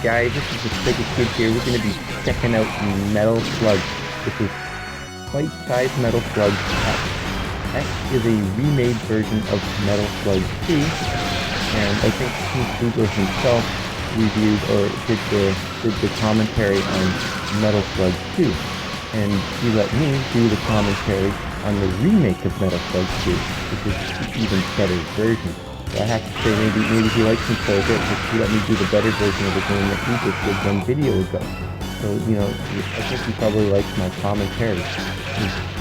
guys, this is the Sticky Kid here. We're going to be checking out Metal Slug. This is bite-sized Metal Slug X. X is a remade version of Metal Slug 2, and I think Google himself reviewed or did the commentary on Metal Slug 2, and he let me do the commentary on the remake of Metal Slug 2, which is the even better version. So I have to say, maybe he likes me so a bit, because he let me do the better version of the game that he just did one video ago. So, you know, I think he probably likes my commentary.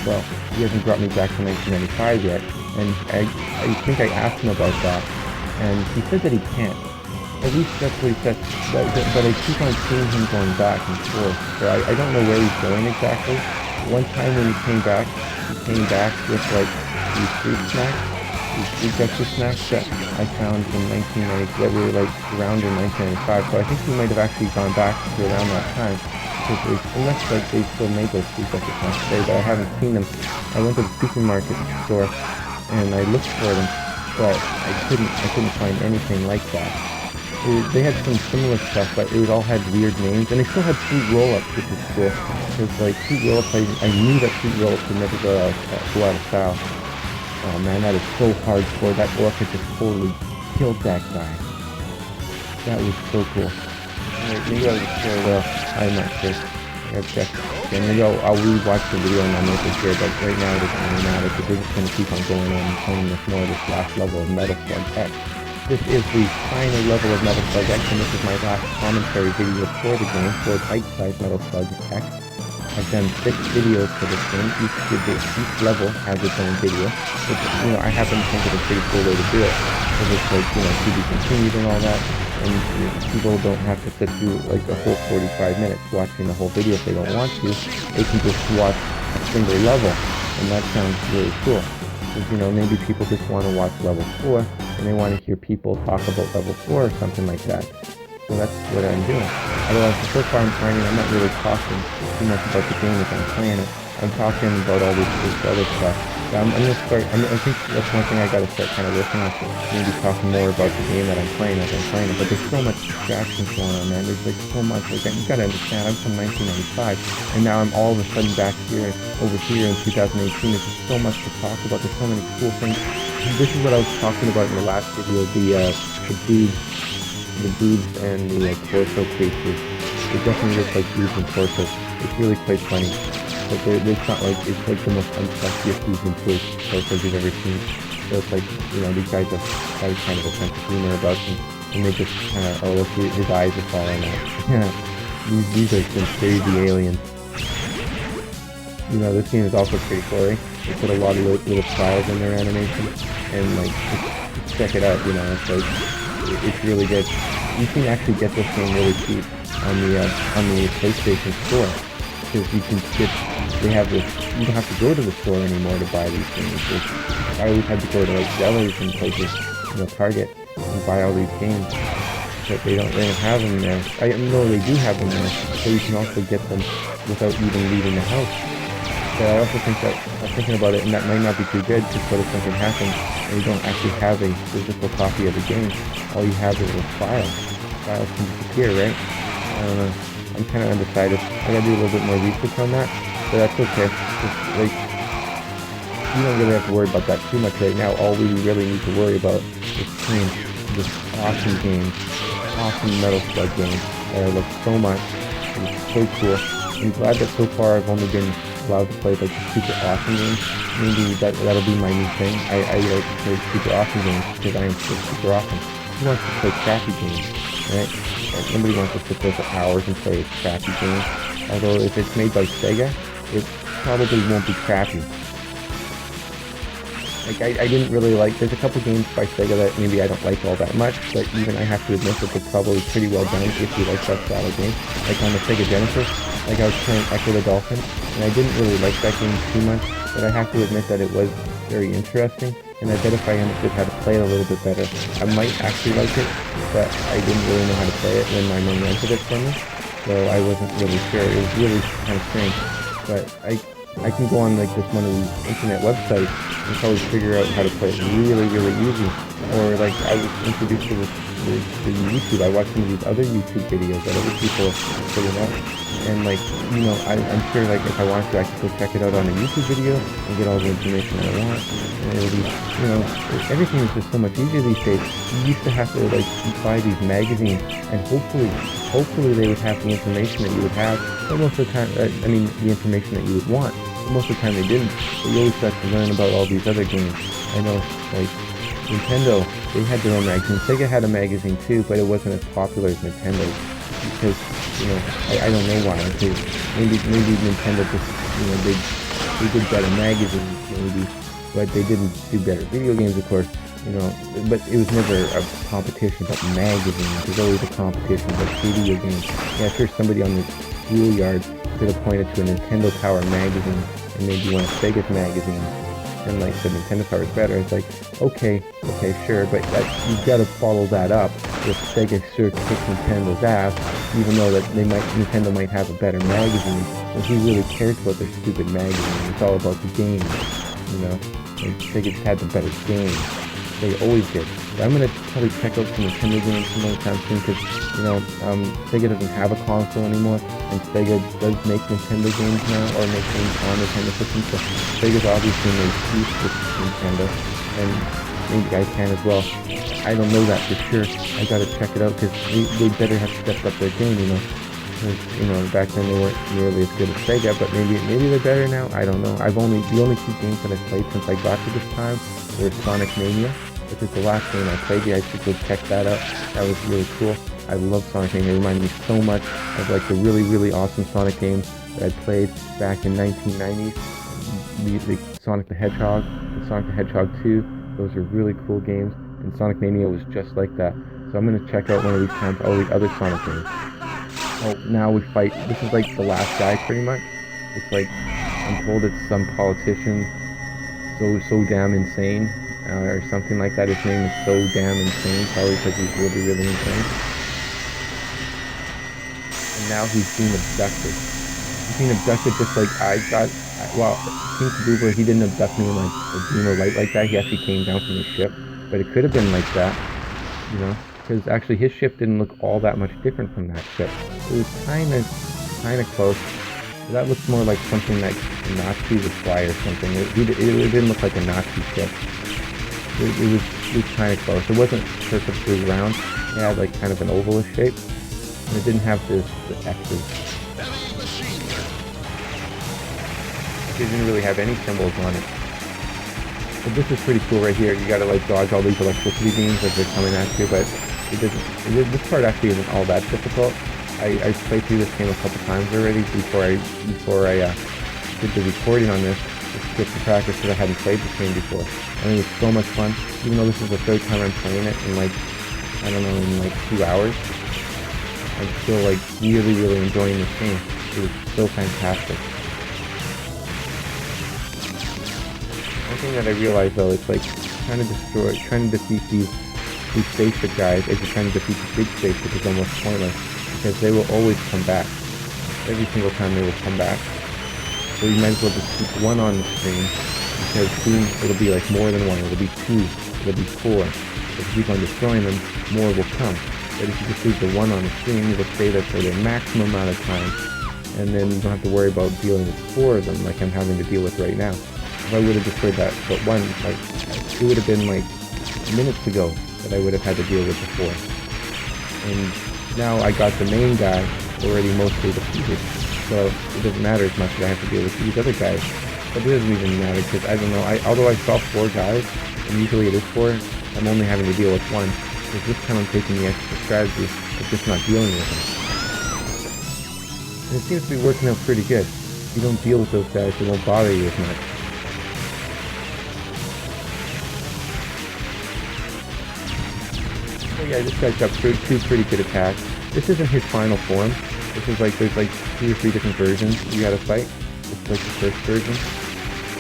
Well, he hasn't brought me back to 1995 yet, and I think I asked him about that, and he said that he can't. At least that's what he said, but I keep on seeing him going back and forth, so I don't know where he's going exactly. One time when he came back with like these fruit snacks, these fruit breakfast snacks that I found in 1990, that were like around in 1995, so I think he might have actually gone back to around that time. Unless like they still made those fruit breakfast snacks today, but I haven't seen them. I went to the supermarket store and I looked for them, but I couldn't find anything like that. They had some similar stuff, but it all had weird names, and they still had fruit roll-ups, which is cool. Because like fruit roll-ups, I knew that fruit roll-ups would never go out of style. Oh man, that is so hardcore. That orca just totally killed that guy. That was so cool. Maybe I'll just share. Well, I'm not sure. I've checked. Yeah, maybe I'll re-watch the video and I'll make it here, but right now it doesn't really matter, because we're just going to keep on going on and playing this more of this last level of Metal Slug X. This is the final level of Metal Slug X, and this is my last commentary video for the game, for bite-sized Metal Slug X. I've done 6 videos for this game. Each level has its own video, which, you know, I happen to think of a pretty cool way to do it. Because it's like, you know, to be continued and all that, and you know, people don't have to sit through like a whole 45 minutes watching the whole video if they don't want to. They can just watch a single level, and that sounds really cool. Because, you know, maybe people just want to watch level 4, and they want to hear people talk about level 4 or something like that. So that's what I'm doing. Otherwise, so far I'm finding I'm not really talking too much about the game as I'm playing it. I'm talking about all this other stuff. So I'm going to start, I think that's one thing I got to start kind of working on. Maybe talking more about the game that I'm playing as I'm playing it. But there's so much distractions going on, man. There's like so much. Like, you got to understand, I'm from 1995, and now I'm all of a sudden back here, over here in 2018. There's just so much to talk about. There's so many cool things. This is what I was talking about in the last video, the boobs and the like torso creatures. It definitely looks like boobs and torsos. It's really quite funny. But it's not like, it's like the most unsexiest boobs and torsos you've ever seen. So it's like, you know, these guys have kind of a sense of humor about them, and they just kind of, oh look, his eyes are falling out. Yeah, these are some crazy aliens. You know, this game is also pretty gory. They put a lot of little styles in their animation, and like, just check it out, you know, it's like, it's really good. You can actually get this game really cheap on the PlayStation Store, because you can get, they have this, you don't have to go to the store anymore to buy these games. I always had to go to like Zellers and places, you know, Target, and buy all these games, but they don't have them there. I know they do have them there, so you can also get them without even leaving the house. But I also think that, I'm thinking about it, and that might not be too good, because what if something happens and you don't actually have a physical copy of the game? All you have is a file. Files can disappear, right? I don't know. I'm kind of undecided. I gotta do a little bit more research on that, but that's okay. Just, like, you don't really have to worry about that too much right now. All we really need to worry about is playing this awesome game, awesome Metal Slug game that I love so much. It's so cool. I'm glad that so far I've only been allowed to play like super awesome games. Maybe that'll be my new thing. I like to play super awesome games, because I am so super awesome. Who wants to play crappy games, right? Like, nobody wants to sit there for hours and play a crappy game. Although if it's made by Sega, it probably won't be crappy. Like, I didn't really like, there's a couple games by Sega that maybe I don't like all that much, but even I have to admit that they're probably pretty well done if you like that style of game. Like on the Sega Genesis, like I was playing Echo the Dolphin, and I didn't really like that game too much, but I have to admit that it was very interesting, and I bet if I understood how to play it a little bit better, I might actually like it, but I didn't really know how to play it when my mom rented it for me, so I wasn't really sure. It was really kind of strange, but I can go on like this one of these internet websites and probably figure out how to play it really, really easy. Or like I was introduced to this to YouTube. I watched some of these other YouTube videos that other people are putting out. And like, I'm sure like if I wanted to, I could go check it out on a YouTube video and get all the information that I want. And it'll be, everything is just so much easier these days. You used to have to like buy these magazines, and hopefully they would have the information that you would have. But most of the time, the information that you would want. But most of the time they didn't. But you always got to learn about all these other games. I know, like Nintendo, they had their own magazine. Sega had a magazine too, but it wasn't as popular as Nintendo because, I don't know why. Maybe Nintendo just, they did better magazines maybe, but they didn't do better video games, of course. But it was never a competition about magazines. There's always a competition about video games. Yeah, sure, somebody on the schoolyard could have pointed to a Nintendo Power magazine and maybe one of Sega's magazines and like the Nintendo Power is better. It's like, okay, sure, but you've got to follow that up with Sega sure kick Nintendo's ass, even though that Nintendo might have a better magazine, but who really cares about their stupid magazine? It's all about the game, and Sega just had the better game. They always did. But I'm gonna probably check out some Nintendo games some other time soon because, Sega doesn't have a console anymore, and Sega does make Nintendo games now, or make games on Nintendo systems, so Sega's obviously made peace with Nintendo, and maybe guys can as well. I don't know that for sure. I gotta check it out because they better have stepped up their game, back then they weren't nearly as good as Sega, but maybe they're better now. I don't know. The only two games that I've played since I got to this time were Sonic Mania, which is the last game I played. I should go check that out. That was really cool. I love Sonic Mania. It reminded me so much of like the really, really awesome Sonic games that I played back in 1990s. The Sonic the Hedgehog and Sonic the Hedgehog 2. Those are really cool games, and Sonic Mania was just like that. So I'm gonna check out one of these times all the other Sonic games. Oh, now we fight. This is like the last guy, pretty much. It's like, I'm told it's some politician, so damn insane, or something like that. His name is So Damn Insane, probably because he's really, really insane. And now he's being abducted. He's being abducted just like I got. Well, King Kabuba, he didn't abduct me in like a beam of light like that. He actually came down from the ship, but it could have been like that, because actually his ship didn't look all that much different from that ship. It was kind of close. That looks more like something like a Nazi would fly or something. It didn't look like a Nazi ship. It was kind of close. It wasn't perfectly round. It had like kind of an ovalish shape, and it didn't have the X's. It didn't really have any symbols on it. But this is pretty cool right here. You gotta like dodge all these electricity beams as they're coming at you, but this part actually isn't all that difficult. I played through this game a couple times already before I did the recording on this. Just get to practice because I hadn't played this game before. And it was so much fun. Even though this is the third time I'm playing it in in 2 hours. I'm still like really, really enjoying this game. It was so fantastic. One thing that I realized though is like trying to defeat these spaceship guys as you're trying to defeat the big spaceship is almost pointless because they will always come back. Every single time they will come back. So you might as well just keep one on the screen because soon it'll be like more than one. It'll be two. It'll be four. If you keep on destroying them, more will come. But if you just leave the one on the screen, it'll stay there for the maximum amount of time. And then you don't have to worry about dealing with four of them like I'm having to deal with right now. If I would have destroyed that but one, like it would have been like minutes ago that I would have had to deal with before. And now I got the main guy already mostly defeated, so it doesn't matter as much that I have to deal with these other guys. But it doesn't even matter because I don't know. Although I saw four guys, and usually it is four, I'm only having to deal with one. Because this time I'm taking the extra strategy of just not dealing with them. And it seems to be working out pretty good. If you don't deal with those guys, they won't bother you as much. Yeah, this guy's got two pretty good attacks. This isn't his final form. This is like, there's like 2 or 3 different versions you gotta fight. It's like the first version.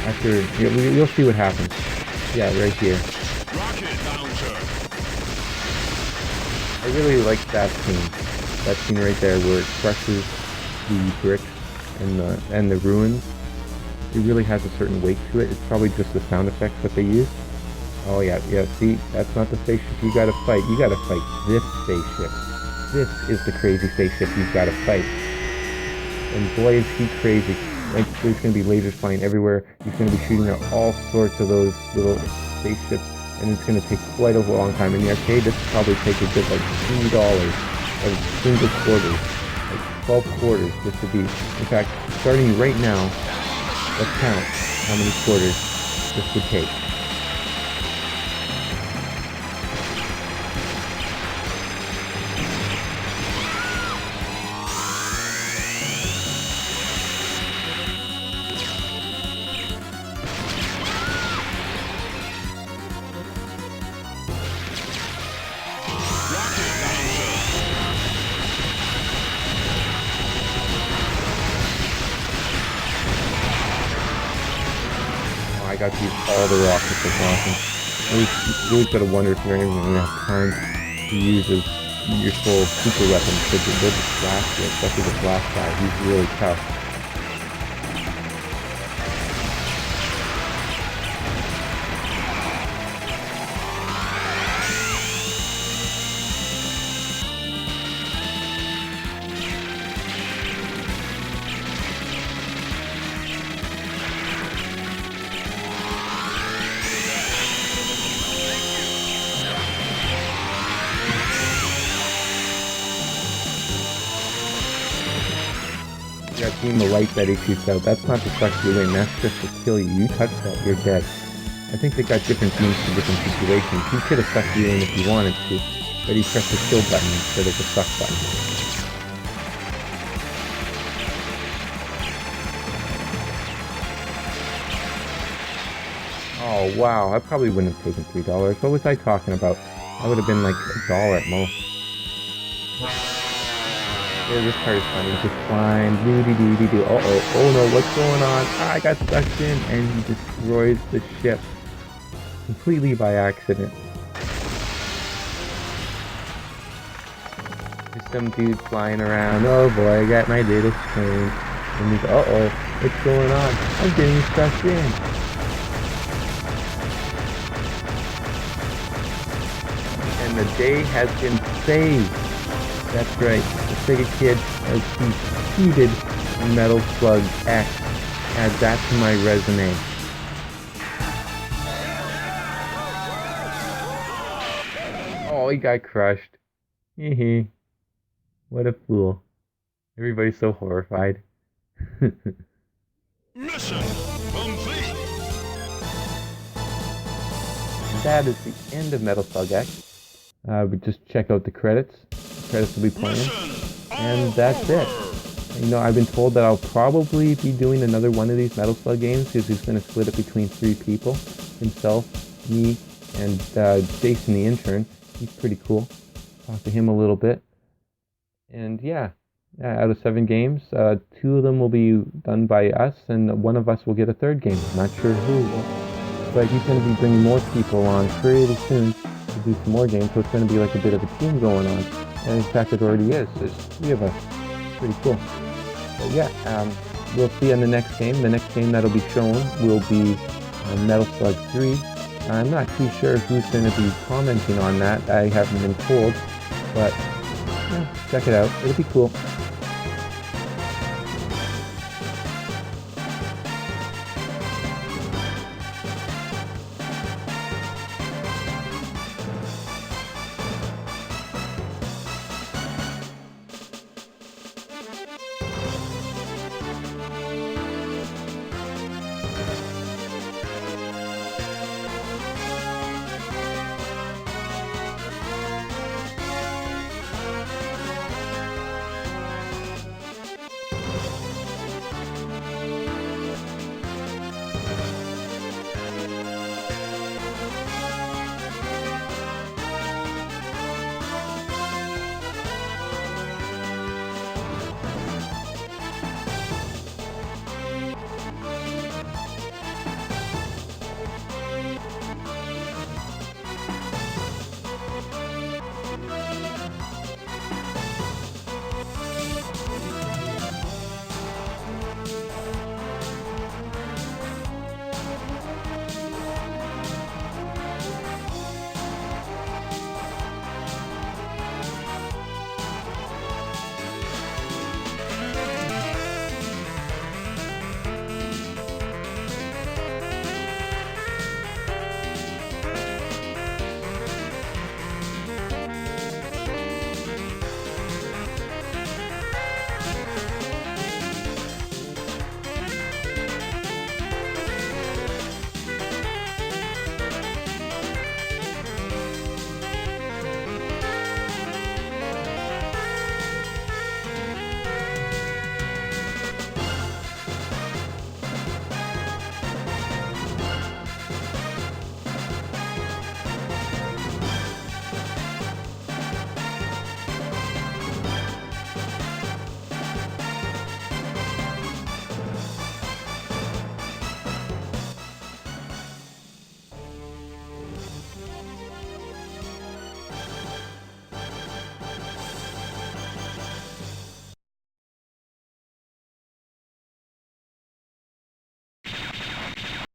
After, you'll see what happens. Yeah, right here. I really like that scene. That scene right there where it crushes the bricks and the ruins. it really has a certain weight to it. It's probably just the sound effects that they use. Oh yeah, see, that's not the spaceship you gotta fight. You gotta fight this spaceship. This is the crazy spaceship you've gotta fight. And boy is he crazy. Like, there's gonna be lasers flying everywhere. He's gonna be shooting at all sorts of those little spaceships, and it's gonna take quite a long time. In the arcade, this will probably take a good like $2 of single quarters, like 12 quarters just to be. In fact, starting right now, let's count how many quarters this would take. I got to use all the rockets. That's awesome. You always gotta wonder if you're even gonna have time to use your full super weapons, because they'll just blast you, especially the blast guy. He's really tough. That beam of light that he shoots out, that's not to suck you in, that's just to kill you. You touch that, you're dead. I think they got different beams for different situations. He could have sucked you in if he wanted to, but he pressed the kill button instead of the suck button. Oh wow, I probably wouldn't have taken $3. What was I talking about? I would have been like $1 at most. Yeah, this part is funny. Just flying, doo-dee-doo-dee-doo. Uh-oh, oh no, what's going on? I got sucked in, and he destroys the ship. Completely by accident. There's some dude flying around. Oh boy, I got my little plane. And he's, uh-oh, what's going on? I'm getting sucked in. And the day has been saved. That's right, the Sega Kid has defeated Metal Slug X. Add that to my resume. Oh, he got crushed. Hee what a fool. Everybody's so horrified. Mission complete! That is the end of Metal Slug X. We just check out the credits. Credits will be playing, and that's it. You know, I've been told that I'll probably be doing another one of these Metal Slug games, because he's going to split it between 3 people, himself, me, and Jason the intern. He's pretty cool. Talk to him a little bit, and yeah, out of 7 games, 2 of them will be done by us, and one of us will get a 3rd game. I'm not sure who, but he's going to be bringing more people on pretty soon to do some more games, so it's going to be like a bit of a team going on. And in fact, it already is. There's 3 of us. Pretty cool. But yeah, we'll see on the next game. The next game that'll be shown will be Metal Slug 3. I'm not too sure who's going to be commenting on that. I haven't been told. But yeah, check it out. It'll be cool.